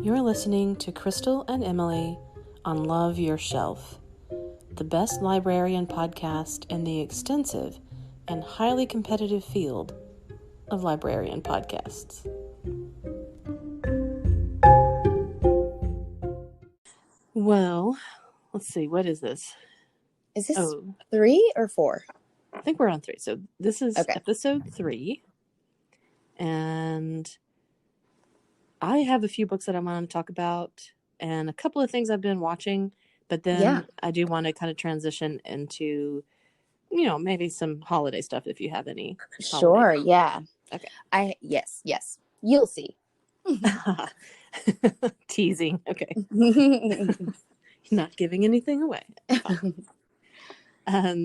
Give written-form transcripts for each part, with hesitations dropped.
You're listening to Crystal and Emily on Love Your Shelf, the best librarian podcast in the extensive and highly competitive field of librarian podcasts. Well, let's see, what is this? Is this 3 or 4? I think we're on 3. So this is Okay. episode 3. And I have a few books that I want to talk about and a couple of things I've been watching, but then I do want to kind of transition into, maybe some holiday stuff if you have any. Sure, yeah. Okay. Yes. You'll see. Teasing. Okay. Not giving anything away.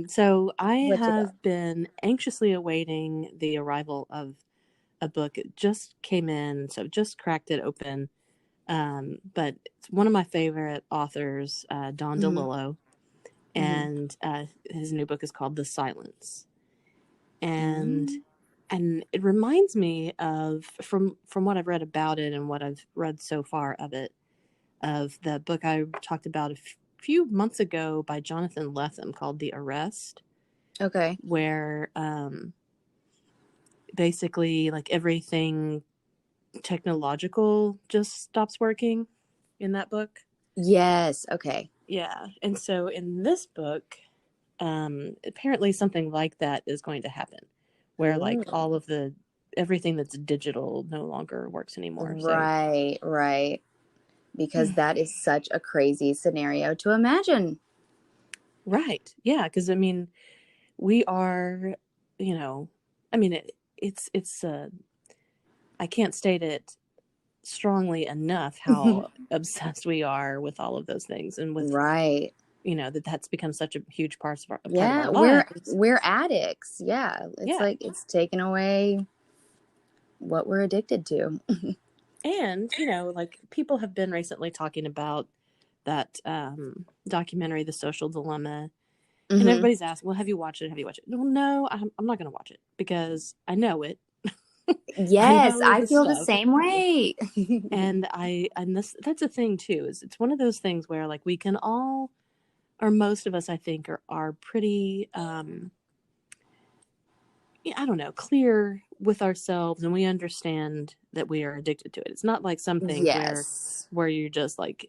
So I have been anxiously awaiting the arrival of a book. It just came in, so just cracked it open. But it's one of my favorite authors, Don DeLillo, and his new book is called The Silence. And it reminds me of, from what I've read about it and what I've read so far of it, of the book I talked about a few months ago by Jonathan Lethem called The Arrest. Okay. Where basically like everything technological just stops working in that book. Yes. Okay. Yeah. And so in this book, apparently something like that is going to happen where like all of everything that's digital no longer works anymore. Right. Because that is such a crazy scenario to imagine. Right. Yeah. Because I mean, we are, it's I can't state it strongly enough how obsessed we are with all of those things, and with that's become such a huge part of our lives. We're addicts. It's like it's taken away what we're addicted to. And like people have been recently talking about that documentary, The Social Dilemma, and everybody's asking, well, have you watched it? Well, no, I'm not going to watch it because I know it. Yes, I feel the same way. And that's a thing too, is it's one of those things where like we can all, or most of us I think are pretty clear with ourselves, and we understand that we are addicted to it. It's not like something where you're just like,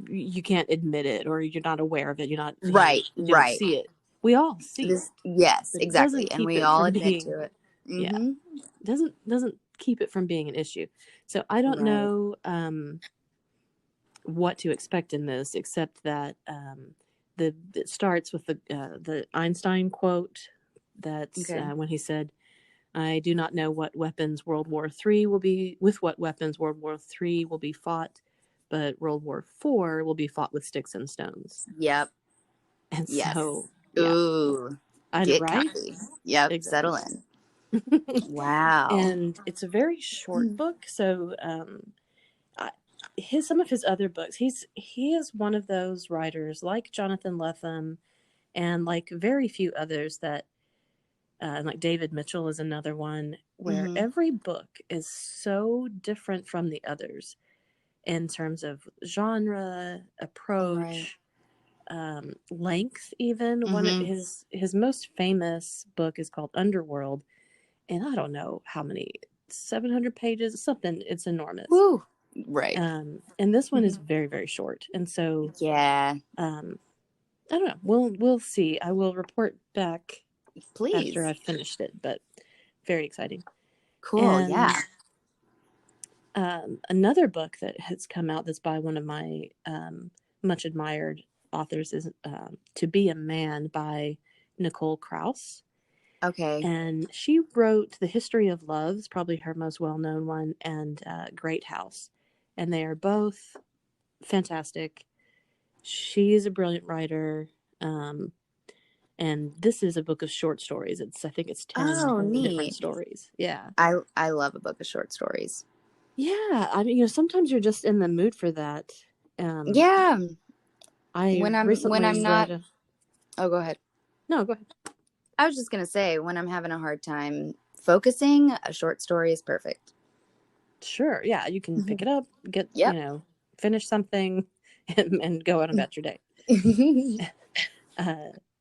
you can't admit it, or you're not aware of it, you're not you don't see it. We all see it. Yes, exactly. And we all admit to it. Yeah. Doesn't keep it from being an issue. So I don't know what to expect in this, except that it starts with the Einstein quote. That's when he said, "I do not know what weapons World War III will be fought, but World War IV will be fought with sticks and stones." Yep. And so, ooh, get right. Yep. Exactly. Settle in. Wow. And it's a very short book, so some of his other books, he is one of those writers like Jonathan Lethem and like very few others that like David Mitchell is another one, where every book is so different from the others in terms of genre, approach, length even. One of his most famous book is called Underworld, and I don't know how many, 700 pages, something. It's enormous. Woo. Right. And this one is very, very short. And so, I don't know. We'll see. I will report back, please, after I've finished it, but very exciting. Cool. And, another book that has come out that's by one of my much admired authors is To Be a Man by Nicole Krauss. Okay. And she wrote The History of Loves, probably her most well-known one, and Great House. And they are both fantastic. She's a brilliant writer. And this is a book of short stories. I think it's 10 different stories. Yeah. I love a book of short stories. Yeah. I mean, sometimes you're just in the mood for that. When I'm not. Oh, go ahead. No, go ahead. I was just going to say, when I'm having a hard time focusing, a short story is perfect. Sure. Yeah. You can pick it up, get, Yep. finish something and go on about your day.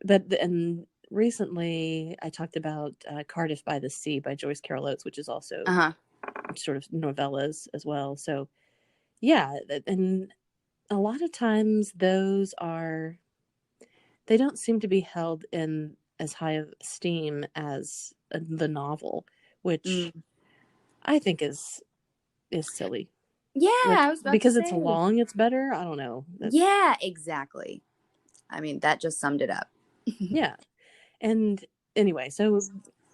And recently I talked about Cardiff by the Sea by Joyce Carol Oates, which is also sort of novellas as well. So yeah. And a lot of times they don't seem to be held in as high of esteem as the novel, which I think is silly. Yeah, I was about to because say. it's long, it's better. I don't know. Yeah, exactly. I mean, that just summed it up. Yeah. And anyway, so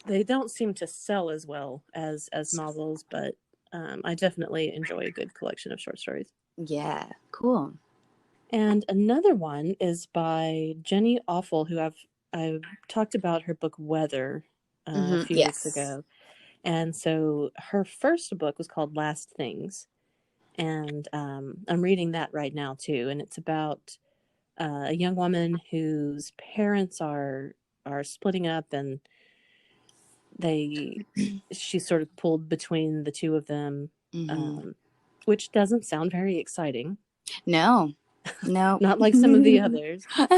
they don't seem to sell as well as novels, but I definitely enjoy a good collection of short stories. Yeah, cool. And another one is by Jenny Offal, who I've talked about her book Weather a few weeks ago. And so her first book was called Last Things. And I'm reading that right now too. And it's about a young woman whose parents are splitting up, and she's sort of pulled between the two of them, which doesn't sound very exciting. No. Not like some of the others. But,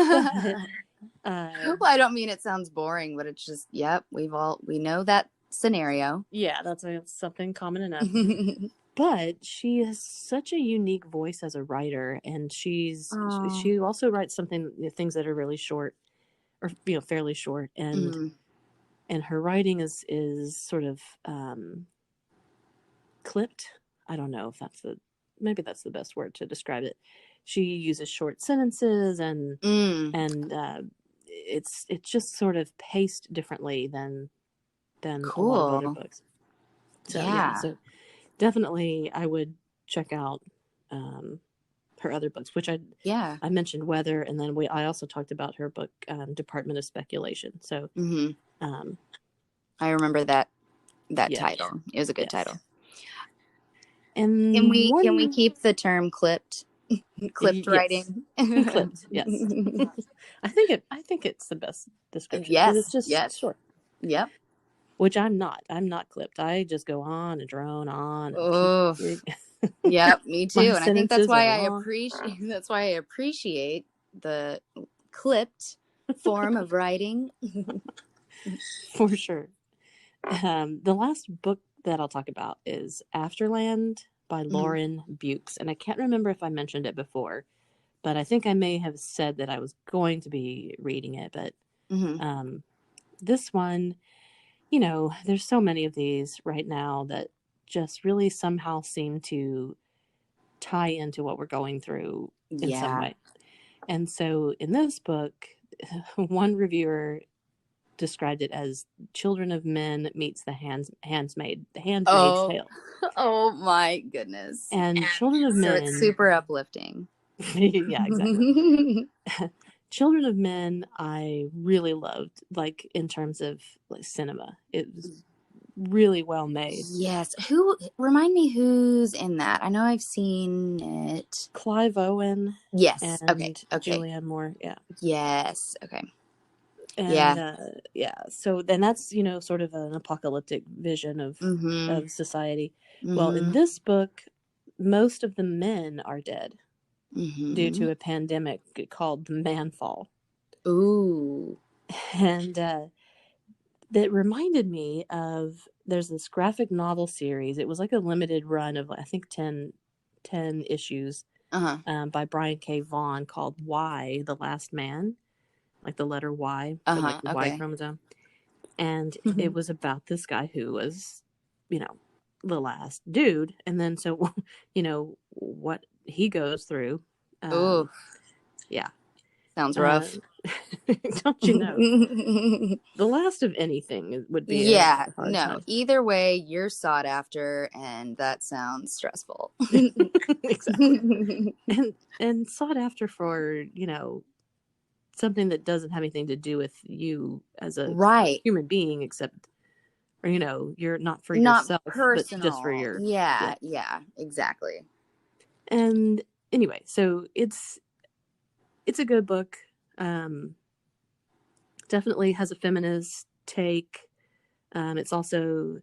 well, I don't mean it sounds boring, but it's just, yep, we know that scenario. Yeah, that's something common enough. But she has such a unique voice as a writer, and she also writes things that are really short, or fairly short, and her writing is sort of clipped. I don't know if maybe that's the best word to describe it. She uses short sentences, and it's just sort of paced differently than a lot of other books. So yeah, so definitely I would check out her other books, which I mentioned Weather, and then I also talked about her book Department of Speculation. So I remember that title. It was a good title. And can we keep the term clipped writing? Clipped, yes. I think it's the best description. Yes, it's just short. Yep. Which I'm not clipped. I just go on and drone on. Yep, me too. And I think that's why I appreciate the clipped form of writing. For sure. The last book that I'll talk about is Afterland by Lauren Bukes. And I can't remember if I mentioned it before, but I think I may have said that I was going to be reading it. But this one, there's so many of these right now that just really somehow seem to tie into what we're going through in some way. And so in this book, one reviewer described it as Children of Men meets the Handmaid's Tale. Oh my goodness. And Children of Men. So it's super uplifting. Yeah, exactly. Children of Men I really loved, like in terms of like cinema. It was really well made. Yes. Remind me who's in that? I know I've seen it. Clive Owen. Yes. And okay. Julianne Moore. Yeah. Yes. Okay. And so then that's sort of an apocalyptic vision of society. Well, in this book, most of the men are dead due to a pandemic called the manfall. Ooh. And that reminded me of, there's this graphic novel series. It was like a limited run of I think 10 issues by Brian K. Vaughan, called Y, The Last Man. Like the letter Y, so like the Y chromosome. And it was about this guy who was, the last dude. And then so, what he goes through. Yeah. Sounds rough. Don't you know? The last of anything would be a hard time. Either way, you're sought after, and that sounds stressful. Exactly. And sought after for, something that doesn't have anything to do with you as a human being, except, or you're not for yourself, personal, but just for your yeah, exactly. And anyway, so it's a good book. Definitely has a feminist take. It's also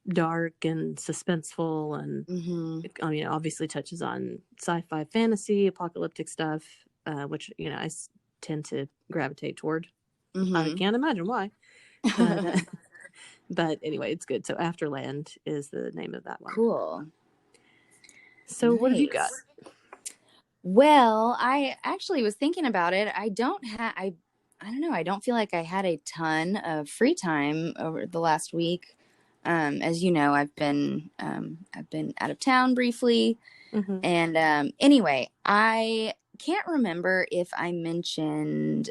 dark and suspenseful, and I mean, obviously touches on sci-fi, fantasy, apocalyptic stuff, which I tend to gravitate toward. I can't imagine why, but but anyway, it's good. So Afterland is the name of that one. Cool. So nice. What have you got? Well, I actually was thinking about it. I don't know. I don't feel like I had a ton of free time over the last week. As you know, I've been out of town briefly. And anyway, I can't remember if I mentioned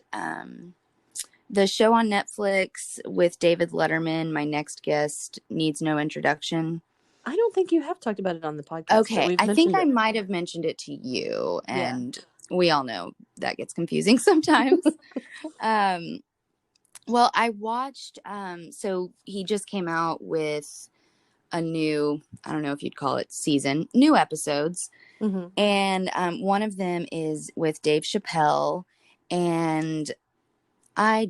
the show on Netflix with David Letterman, My Next Guest Needs No Introduction. I don't think you have talked about it on the podcast. Okay, I think I might have mentioned it to you, and we all know that gets confusing sometimes. Well, I watched, so he just came out with a new, I don't know if you'd call it season, new episodes. And one of them is with Dave Chapelle. And I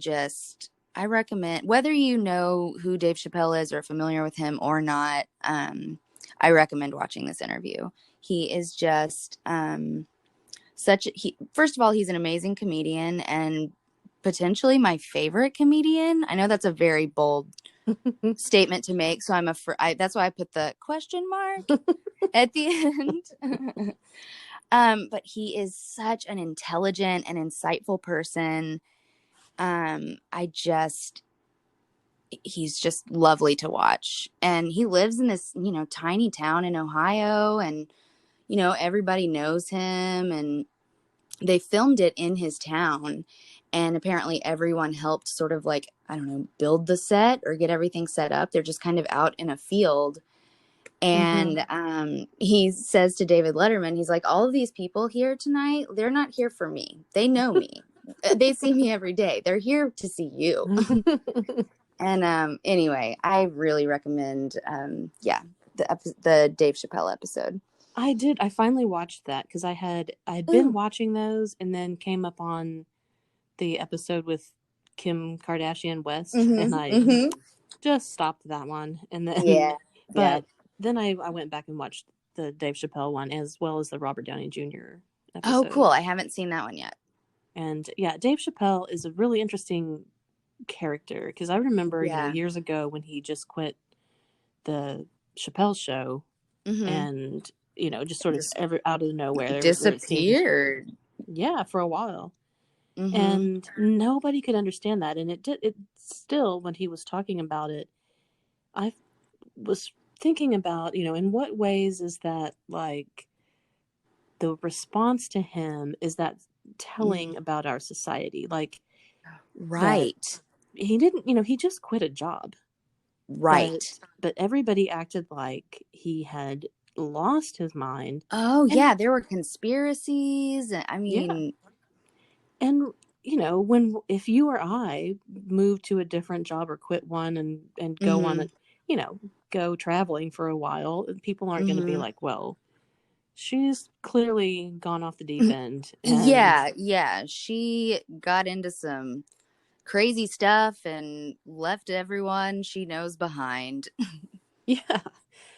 recommend, whether you know who Dave Chapelle is or familiar with him or not, I recommend watching this interview. He is just first of all, he's an amazing comedian and potentially my favorite comedian. I know that's a very bold statement to make, so that's why I put the question mark at the end. But he is such an intelligent and insightful person. He's just lovely to watch. And he lives in this, tiny town in Ohio, and, everybody knows him, and they filmed it in his town. And apparently everyone helped sort of like, I don't know, build the set or get everything set up. They're just kind of out in a field. And he says to David Letterman, he's like, all of these people here tonight, they're not here for me. They know me. They see me every day. They're here to see you. And anyway, I really recommend, the Dave Chapelle episode. I did. I finally watched that because I'd been watching those and then came up on the episode with Kim Kardashian West, and I just stopped that one. And then, then I went back and watched the Dave Chapelle one as well as the Robert Downey Jr. episode. Oh, cool! I haven't seen that one yet. And Dave Chapelle is a really interesting character because I remember years ago when he just quit the Chapelle show and just sort of out of nowhere disappeared. For a while. And nobody could understand that. And it still, when he was talking about it, I was thinking about, in what ways is that like the response to him, is that telling about our society? Like, right. He didn't, he just quit a job. Right. But everybody acted like he had lost his mind. Oh, yeah. There were conspiracies. I mean... And, if you or I move to a different job or quit one and go on, go traveling for a while, people aren't going to be like, well, she's clearly gone off the deep end. And... Yeah. She got into some crazy stuff and left everyone she knows behind.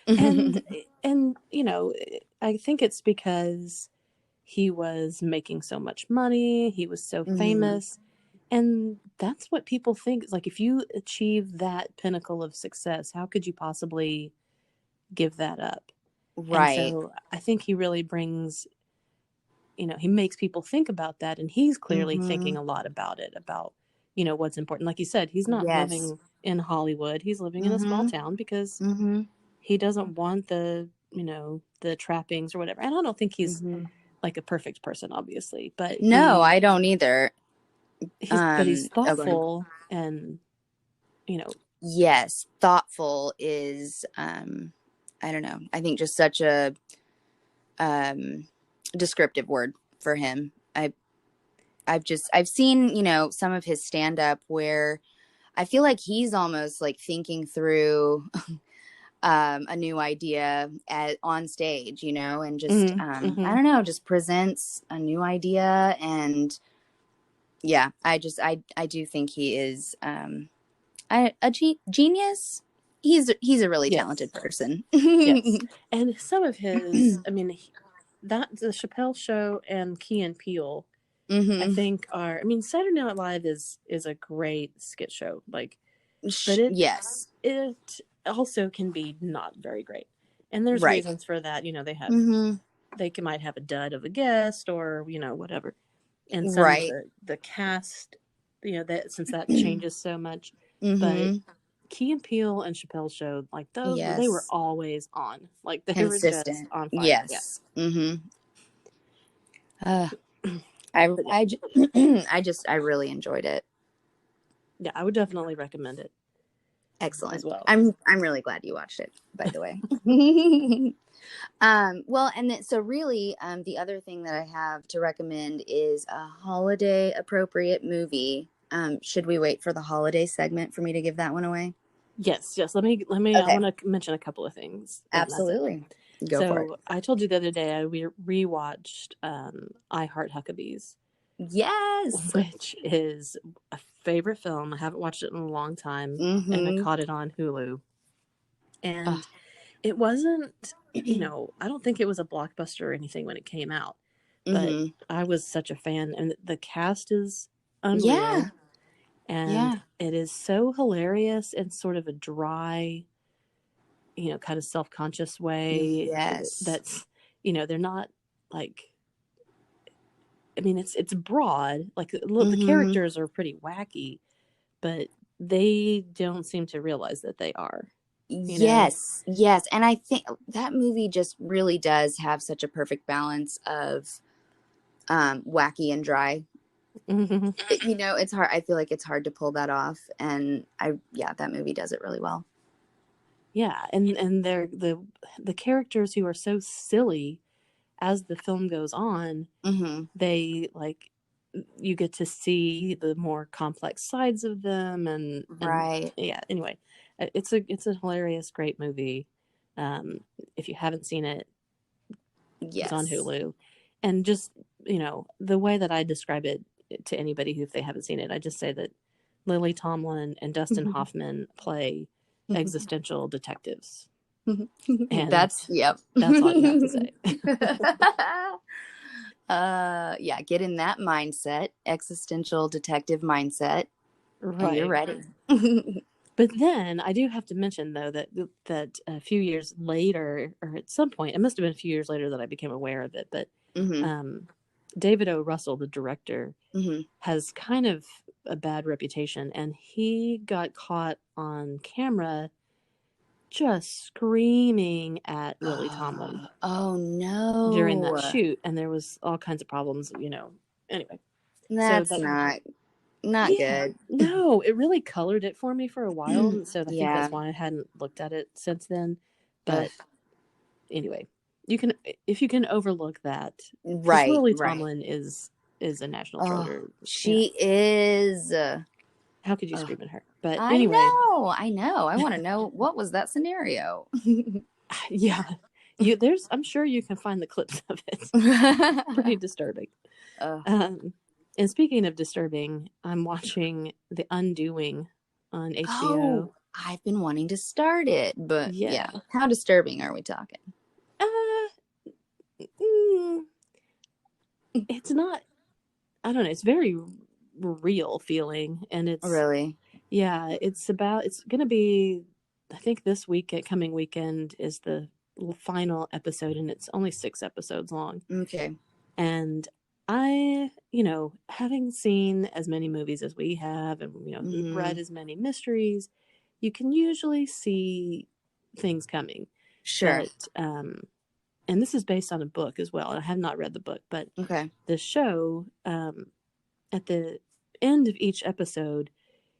And I think it's because he was making so much money. He was so famous. And that's what people think. Like, if you achieve that pinnacle of success, how could you possibly give that up? Right. And so I think he really brings, he makes people think about that. And he's clearly thinking a lot about it, about, what's important. Like you said, he's not living in Hollywood. He's living in a small town because he doesn't want the trappings or whatever. And I don't think he's like a perfect person, obviously, but I don't either. But he's thoughtful and, Yes, thoughtful is, I don't know. I think just such a descriptive word for him. I've seen, some of his stand-up where I feel like he's almost like thinking through a new idea on stage, and just, I don't know, just presents a new idea. And I do think he is a genius. He's a really talented Yes. person. Yes. And some of his, I mean, that the Chapelle Show and Key and Peele, I think are. I mean, Saturday Night Live is a great skit show, like, but Yes. it also can be not very great, and there's Right. reasons for that. You know, they might have a dud of a guest, or whatever, and some of Right. the cast, that since that changes so much, but. Key and Peele and Chappelle's Show, like those, they were Yes. always on. Like they were just Consistent. on fire. Yeah. Yes. I But yeah, I I really enjoyed it. yeah, I would definitely recommend it as Excellent. well. I'm really glad you watched it, by the way. Well, and then, so really, the other thing that I have to recommend is a holiday appropriate movie. Should we wait for the holiday segment for me to give that one away? Yes, yes. Let me. I Okay. want to mention a couple of things, and that's it. Absolutely. Go for it. So I told you the other day I rewatched I Heart Huckabees, Yes. which is a favorite film. I haven't watched it in a long time, and I caught it on Hulu. And it wasn't, I don't think it was a blockbuster or anything when it came out, but I was such a fan, and the cast is unreal. Yeah. And it is so hilarious in sort of a dry, kind of self-conscious way. Yes. That's, they're not like, I mean, it's broad. Like the characters are pretty wacky, but they don't seem to realize that they are. Yes. Yes. And I think that movie just really does have such a perfect balance of wacky and dry. It's hard. I feel like it's hard to pull that off, and that movie does it really well. Yeah, and they're the characters who are so silly as the film goes on. They like, you get to see the more complex sides of them, and yeah. Anyway, it's a hilarious, great movie. If you haven't seen it, it's on Hulu, and just the way that I describe it to anybody who, if they haven't seen it, I just say that Lily Tomlin and Dustin Hoffman play existential detectives. And that's all you have to say. Get in that mindset, existential detective mindset, Right. and you're ready. But then I do have to mention, though, that a few years later, or at some point, it must have been a few years later that I became aware of it, but David O. Russell, the director, has kind of a bad reputation, and he got caught on camera just screaming at Lily Tomlin. Oh no! During that shoot, and there was all kinds of problems. Anyway, that's not good. No, it really colored it for me for a while, so I think that's why I hadn't looked at it since then. But anyway, if you can overlook that, right? Lily Tomlin is a national treasure. She is. How could you scream at her? But I anyway, I know. I want to know, what was that scenario? Yeah, I'm sure you can find the clips of it. Pretty disturbing. And speaking of disturbing, I'm watching The Undoing on HBO. Oh, I've been wanting to start it, but how disturbing are we talking? It's not. I don't know. It's very real feeling, and it's really, it's gonna be, I think this coming weekend is the final episode, and it's only 6 episodes long. Okay. And I, having seen as many movies as we have, and read as many mysteries, you can usually see things coming. Sure. But, and this is based on a book as well. I have not read the book, but the show, at the end of each episode,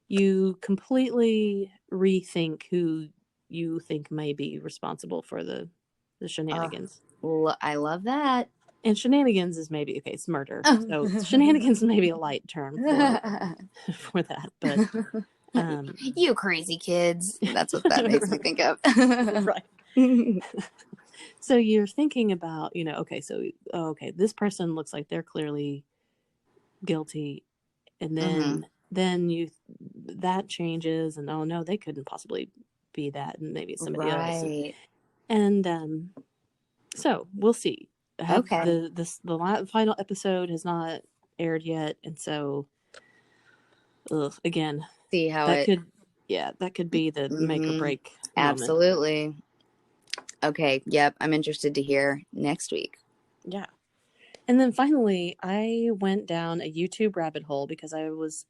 you completely rethink who you think may be responsible for the shenanigans. I love that. And shenanigans is maybe, okay, it's murder. So shenanigans may be a light term for that. But you crazy kids. That's what that makes me think of. Right. So you're thinking about, okay, this person looks like they're clearly guilty. And then that changes, and oh no, they couldn't possibly be that, and maybe somebody else. Right. And so we'll see. Okay. The final episode has not aired yet, and so again, See how that it. could that could be the make or Mm-hmm. break moment. Absolutely. Okay. Yep. I'm interested to hear next week. Yeah. And then finally, I went down a YouTube rabbit hole because I was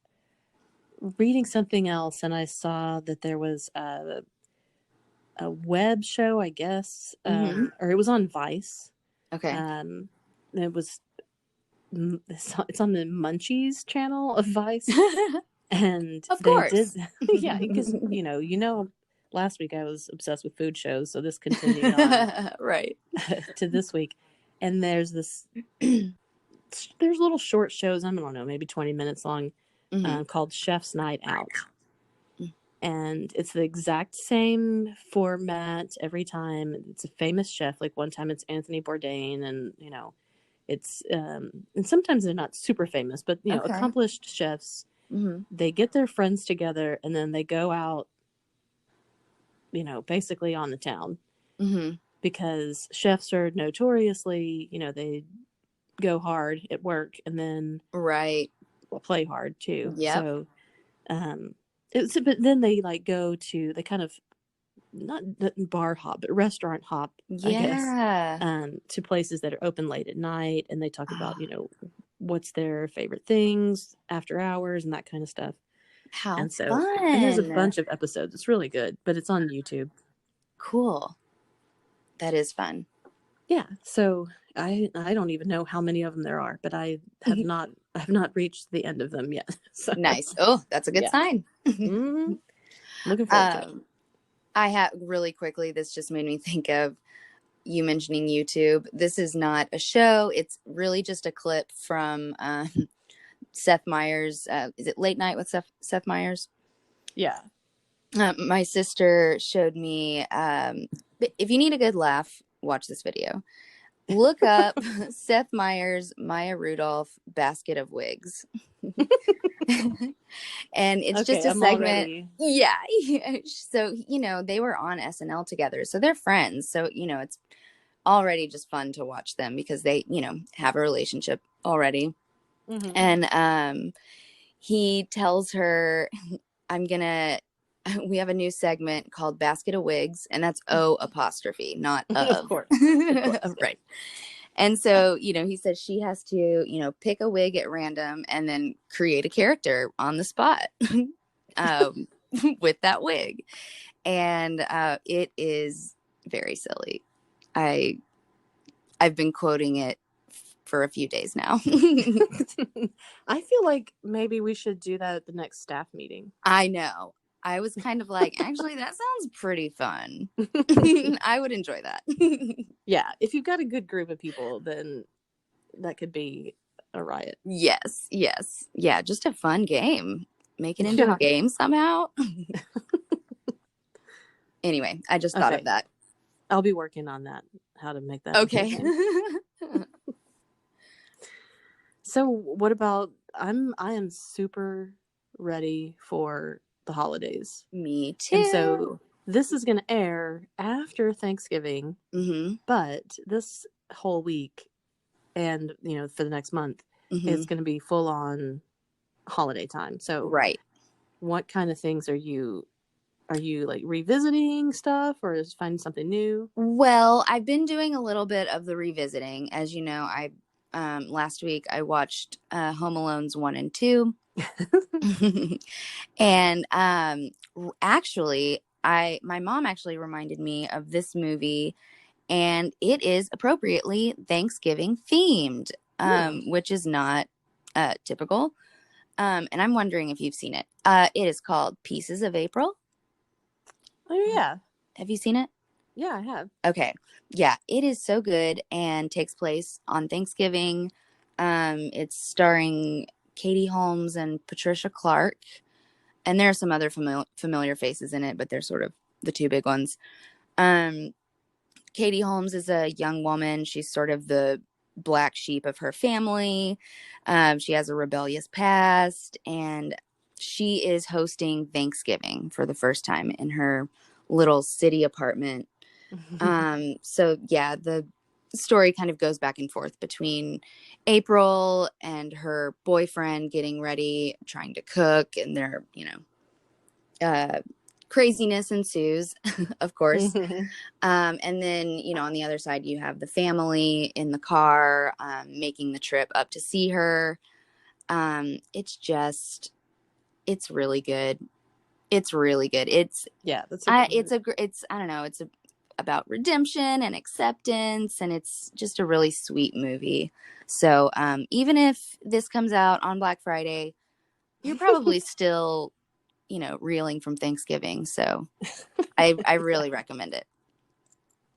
reading something else, and I saw that there was a web show, I guess, Mm-hmm. or it was on Vice. Okay. It was it's on the Munchies channel of Vice, and Of they did, course. yeah, because last week I was obsessed with food shows, so this continued on Right. to this week, and there's little short shows, I don't know, maybe 20 minutes long, Mm-hmm. called Chef's Night Out. And it's the exact same format every time. It's a famous chef. Like one time it's Anthony Bourdain, and it's and sometimes they're not super famous, but Okay. accomplished chefs. Mm-hmm. They get their friends together, and then they go out, basically on the town, Mm-hmm. because chefs are notoriously, they go hard at work and then Right. play hard too. Yep. So but then they they kind of not bar hop, but restaurant hop, I guess, Yeah. to places that are open late at night, and they talk about what's their favorite things after hours and that kind of stuff. How And so, and there's a fun. bunch of episodes. It's really good, but it's on YouTube. Cool. That is fun. Yeah. So I don't even know how many of them there are, but I have not reached the end of them yet. So, Nice. Oh, that's a good sign. Mm-hmm. Looking forward to it. I have really quickly, this just made me think of you mentioning YouTube. This is not a show. It's really just a clip from Seth Meyers. Is it Late Night with Seth Meyers? Yeah. My sister showed me, if you need a good laugh, watch this video. Look up Seth Meyers, Maya Rudolph, basket of wigs. And it's just a segment. Yeah. So, they were on SNL together. So they're friends. So, it's already just fun to watch them because they, have a relationship already. Mm-hmm. And he tells her, we have a new segment called Basket of Wigs, and that's O apostrophe, not of. Of course. Right. And so, he says she has to, pick a wig at random and then create a character on the spot with that wig. And it is very silly. I've been quoting it for a few days now. I feel like maybe we should do that at the next staff meeting. I know. I was kind of like, actually, that sounds pretty fun. I would enjoy that. Yeah. If you've got a good group of people, then that could be a riot. Yes. Yes. Yeah. Just a fun game. Make it into a game somehow. Anyway, I just thought of that. I'll be working on that. How to make that. Okay. So what about, I am super ready for the holidays. Me too. And so this is going to air after Thanksgiving, but this whole week and, for the next month, it's going to be full on holiday time. So right. What kind of things are you like revisiting stuff or just finding something new? Well, I've been doing a little bit of the revisiting. As you know, last week I watched Home Alone's 1 and 2. And actually my mom actually reminded me of this movie, and it is appropriately Thanksgiving themed, which is not typical. And I'm wondering if you've seen it. It is called Pieces of April. Oh yeah. Have you seen it? Yeah, I have. Okay. Yeah, it is so good and takes place on Thanksgiving. It's starring Katie Holmes and Patricia Clark. And there are some other familiar faces in it, but they're sort of the two big ones. Katie Holmes is a young woman. She's sort of the black sheep of her family. She has a rebellious past, and she is hosting Thanksgiving for the first time in her little city apartment. So yeah, the story kind of goes back and forth between April and her boyfriend getting ready, trying to cook, and their, craziness ensues, of course. And then, on the other side, you have the family in the car, making the trip up to see her. It's really good. It's really good. It's I don't know. It's about redemption and acceptance, and it's just a really sweet movie. So, even if this comes out on Black Friday, you're probably still, reeling from Thanksgiving. So I really recommend it.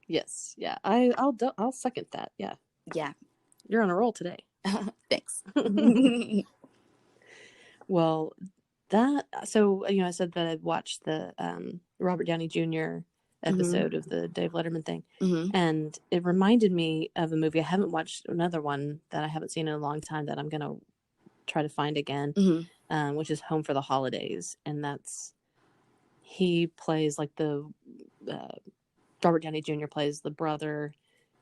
Yes. Yeah. I'll second that. Yeah. Yeah. You're on a roll today. Thanks. Well, so, I said that I'd watched the Robert Downey Jr. episode of the Dave Letterman thing. And it reminded me of a movie. I haven't watched another one that I haven't seen in a long time that I'm going to try to find again, which is Home for the Holidays. And he plays like Robert Downey Jr. plays the brother.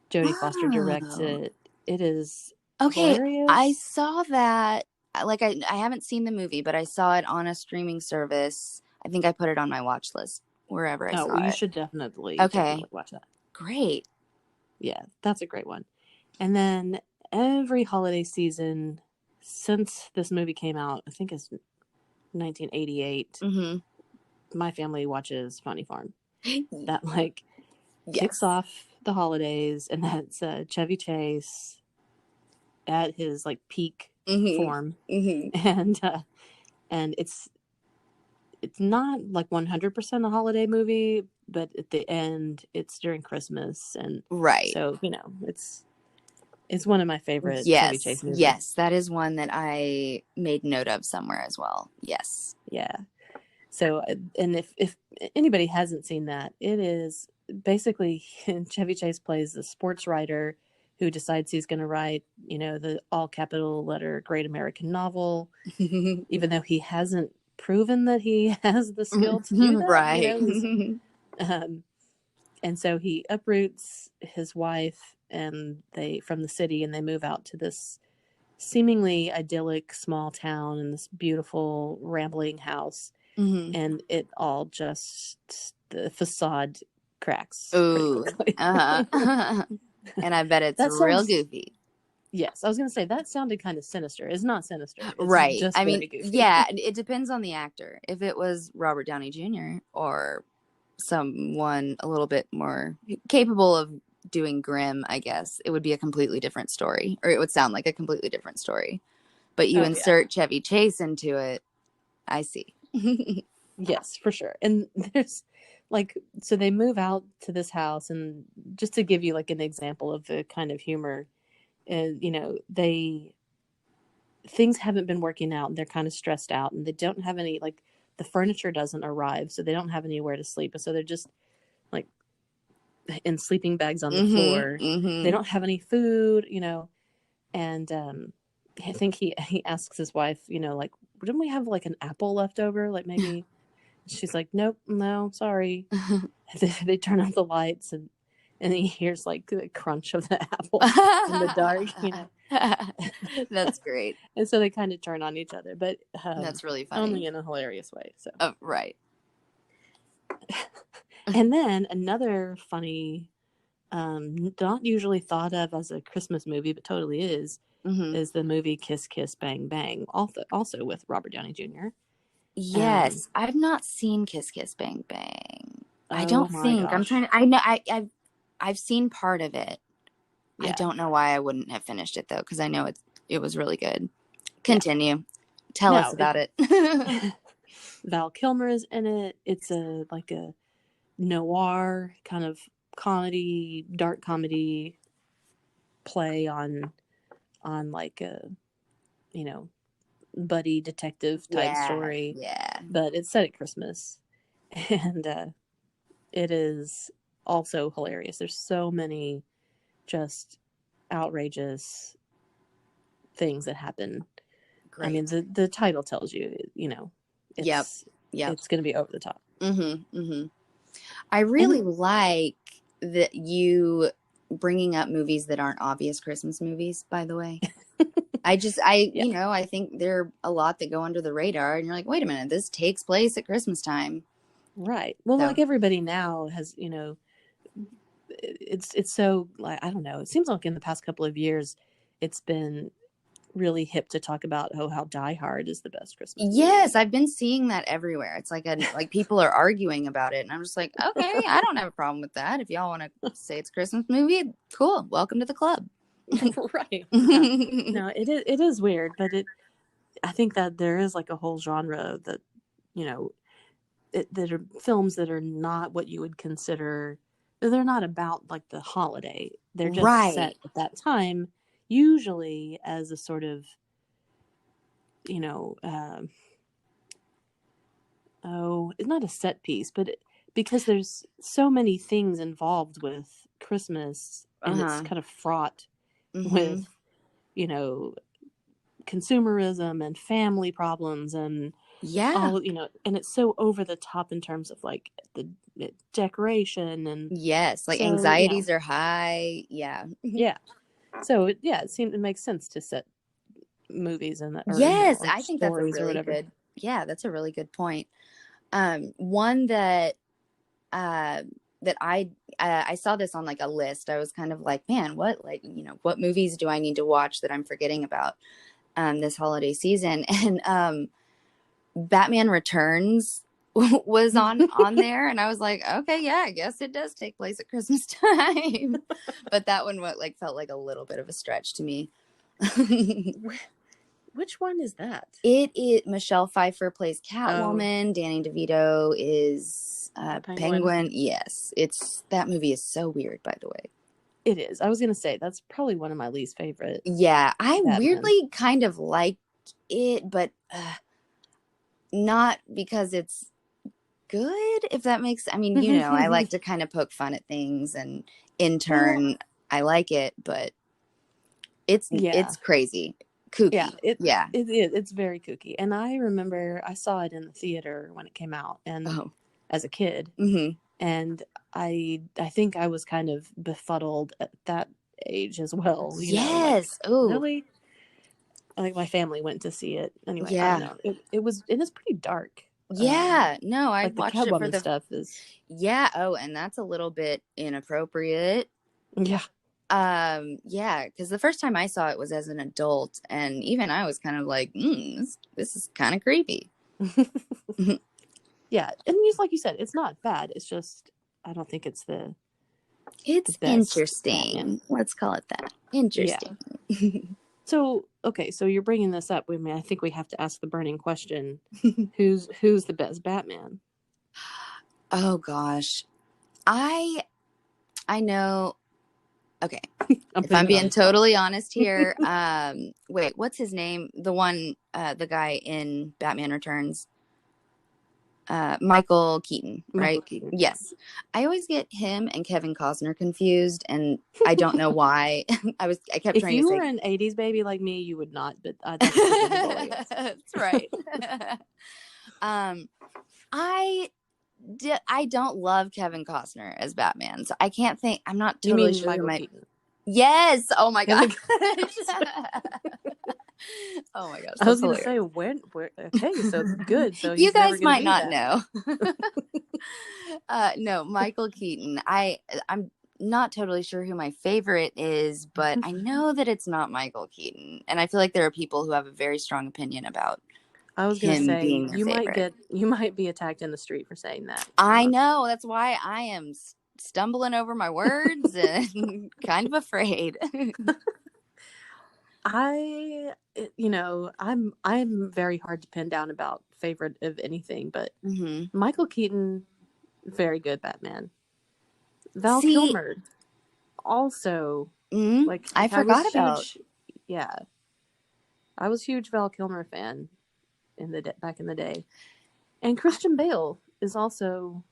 Jodie Foster directs it. It is hilarious. I saw that. Like, I haven't seen the movie, but I saw it on a streaming service. I think I put it on my watch list wherever I saw it. You should definitely watch that. Great. Yeah, that's a great one. And then every holiday season since this movie came out, I think it's 1988, my family watches Funny Farm. That kicks off the holidays, and that's Chevy Chase at his peak form, and it's not 100% a holiday movie, but at the end it's during Christmas, and so it's one of my favorite Chevy Chase movies. Yes, that is one that I made note of somewhere as well. Yes. Yeah. So, and if anybody hasn't seen that, it is basically Chevy Chase plays the sports writer who decides he's going to write, the all capital letter great American novel, even though he hasn't proven that he has the skill to do that. Right. And so he uproots his wife and from the city, and they move out to this seemingly idyllic small town in this beautiful rambling house. And it all just, the facade cracks. Ooh. And I bet it's real goofy. Yes, I was going to say that sounded kind of sinister. It's not sinister. It's right. Just I mean, goofy. Yeah, it depends on the actor. If it was Robert Downey Jr. or someone a little bit more capable of doing grim, I guess, it would be a completely different story, or it would sound like a completely different story. But you insert Chevy Chase into it, I see. Yes, for sure. And there's so they move out to this house, and just to give you an example of the kind of humor, things haven't been working out, and they're kind of stressed out, and they don't have any, the furniture doesn't arrive, so they don't have anywhere to sleep. And so they're just in sleeping bags on the floor. They don't have any food, and I think he asks his wife, didn't we have an apple left over? Maybe. She's like, nope, no, sorry. They turn on the lights, and he hears the crunch of the apple in the dark, That's great. And so they kind of turn on each other, but that's really funny. Only in a hilarious way. So right. And then another funny, not usually thought of as a Christmas movie, but totally is the movie Kiss Kiss Bang Bang, also with Robert Downey Jr. Yes, I've not seen Kiss Kiss Bang Bang. I don't think. Gosh. I'm trying to. I know. I've seen part of it. Yeah. I don't know why I wouldn't have finished it though, because I know it was really good. Continue. Yeah. Tell us about it. Val Kilmer is in it. It's a noir kind of comedy, dark comedy play on a buddy detective type story. Yeah. But it's set at Christmas, and it is also hilarious. There's so many just outrageous things that happen. Great. I mean, the title tells you, it's going to be over the top. I really And like that you bringing up movies that aren't obvious Christmas movies, by the way. yeah, I think there are a lot that go under the radar and you're like, wait a minute, this takes place at Christmas time. right. Well, So, like everybody now has, it's so like I don't know. It seems like in the past couple of years, it's been really hip to talk about how Die Hard is the best Christmas movie. yes, I've been seeing that everywhere. It's like people are arguing about it and I'm just like, okay, I don't have a problem with that. If y'all want to say it's a Christmas movie, cool. Welcome to the club. Right. Yeah. No, it is weird, but I think that there is like a whole genre that you know that are films that are not what you would consider. They're not about like the holiday. They're just set Right. at that time, usually as a sort of you know oh, it's not a set piece, but because there's so many things involved with Christmas, and it's Uh-huh. kind of fraught Mm-hmm. with you know consumerism and family problems and Yeah. all and it's so over the top in terms of like the decoration and Yes. Like so anxieties are high. Yeah. yeah so it makes sense to set movies and or Yes, or I think that's a stories or really whatever. good, yeah, that's a really good point. One that uh that I saw this on like a list. I was kind of like, man, what movies do I need to watch that I'm forgetting about this holiday season? And Batman Returns was on there and I was like, okay, yeah, I guess it does take place at Christmas time. But that one felt like a little bit of a stretch to me. Which one is that? Michelle Pfeiffer plays Oh, Catwoman. Danny DeVito is the Penguin. Penguin. Yes, that movie is so weird, by the way. It is. I was gonna say that's probably one of my least favorite Yeah, I Batman. weirdly kind of like it, but not because it's good. If that makes, I mean, I like to kind of poke fun at things, and in Well, turn, I like it, but it's yeah. it's crazy, Yeah, kooky. it Yeah. it is. It's very kooky. And I remember I saw it in the theater when it came out and Oh. as a kid. Mm-hmm. And I think I was kind of befuddled at that age as well, like Yes. Oh. really? Like my family went to see it. Anyway, I don't Yeah. know. It is pretty dark. Yeah, no, I Like the watched it for Catwoman the stuff is yeah, oh, and that's a little bit inappropriate. yeah. Yeah, because the first time I saw it was as an adult, and even I was kind of like, this is kind of creepy. Yeah, and just like you said, it's not bad. It's just I don't think it's the It's best Batman. interesting. Let's call it that. Yeah. Interesting. So, okay, so you're bringing this up. I mean, I think we have to ask the burning question: who's the best Batman? Oh gosh. I I know. Okay. I'm If putting I'm you on being the spot. totally honest here, wait, what's his name? The guy in Batman Returns. Michael Keaton, Michael right? Keaton. Yeah. Yes. I always get him and Kevin Costner confused, and I don't know why. I kept If trying to you were say an '80s baby like me, you would not. But that's forgivable, I guess. that's right. um, I I don't love Kevin Costner as Batman, so I can't think. I'm not You totally mean sure who Michael my Keaton? yes. Oh my Kevin gosh. Costner. Oh my gosh, I that's was gonna say hilarious. when. Where? Okay, so good. So You he's never guys gonna might be not that. know. No, Michael Keaton. I'm not totally sure who my favorite is, but I know that it's not Michael Keaton. And I feel like there are people who have a very strong opinion about I was gonna him say being their favorite. you might be attacked in the street for saying that. I know. That's why I am stumbling over my words and kind of afraid. I'm very hard to pin down about favorite of anything, but Hmm. Michael Keaton, very good Batman. Val See, Kilmer, also I like I was forgot about. huge. Yeah, I was huge Val Kilmer fan back in the day, and Christian Bale is also,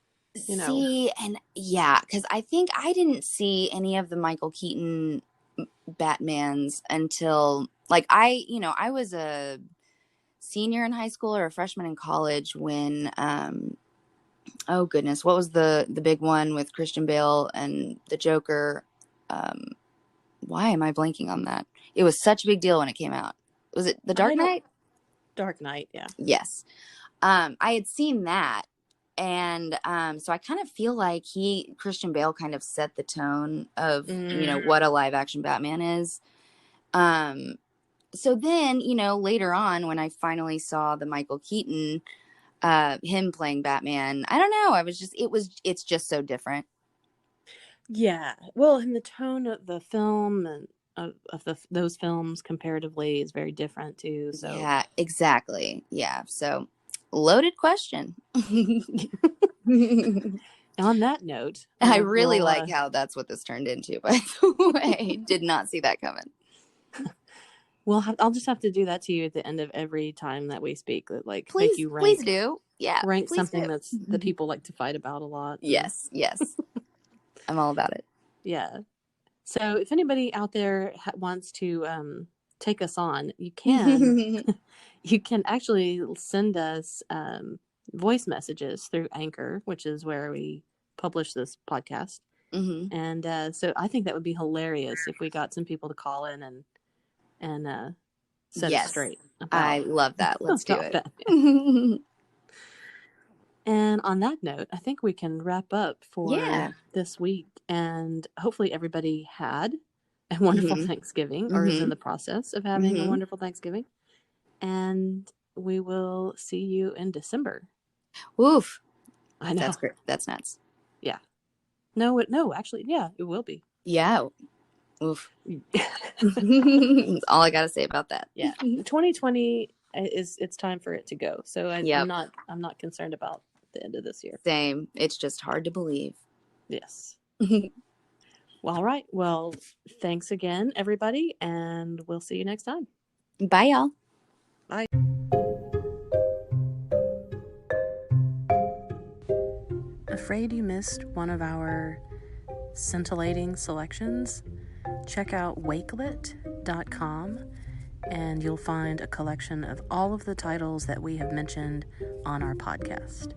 you know, See, and yeah, because I think I didn't see any of the Michael Keaton Batmans until I was a senior in high school or a freshman in college when Oh goodness, what was the big one with Christian Bale and the Joker? Why am I blanking on that? It was such a big deal when it came out. Was it The Dark Knight? Dark Knight, yeah. Yes. I had seen that, and so I kind of feel like Christian Bale kind of set the tone of what a live action Batman is. So then, later on when I finally saw the Michael Keaton, him playing Batman, I don't know, it's just so different. Yeah, well, and the tone of the film and those films comparatively is very different too. So yeah, exactly. Yeah, so loaded question. On that note, I really like how that's what this turned into, by the way. Did not see that coming. Well, I'll just have to do that to you at the end of every time that we speak. Like, please, make you rank. Please do. Yeah. Rank something that people like to fight about a lot. Yes. I'm all about it. Yeah. So if anybody out there wants to take us on, you can. You can actually send us voice messages through Anchor, which is where we publish this podcast. Mm-hmm. And so I think that would be hilarious if we got some people to call in and set us straight. I love that. Let's do it. And on that note, I think we can wrap up for this week. And hopefully everybody had a wonderful Thanksgiving or is in the process of having a wonderful Thanksgiving. And we will see you in December. Oof. I know. That's great. That's nuts. Yeah. No, actually, yeah, it will be. Yeah. Oof. All I got to say about that. Yeah. 2020 it's time for it to go. So I'm not concerned about the end of this year. Same. It's just hard to believe. Yes. Well, all right. Well, thanks again, everybody, and we'll see you next time. Bye, y'all. Bye. Afraid you missed one of our scintillating selections? Check out wakelet.com and you'll find a collection of all of the titles that we have mentioned on our podcast.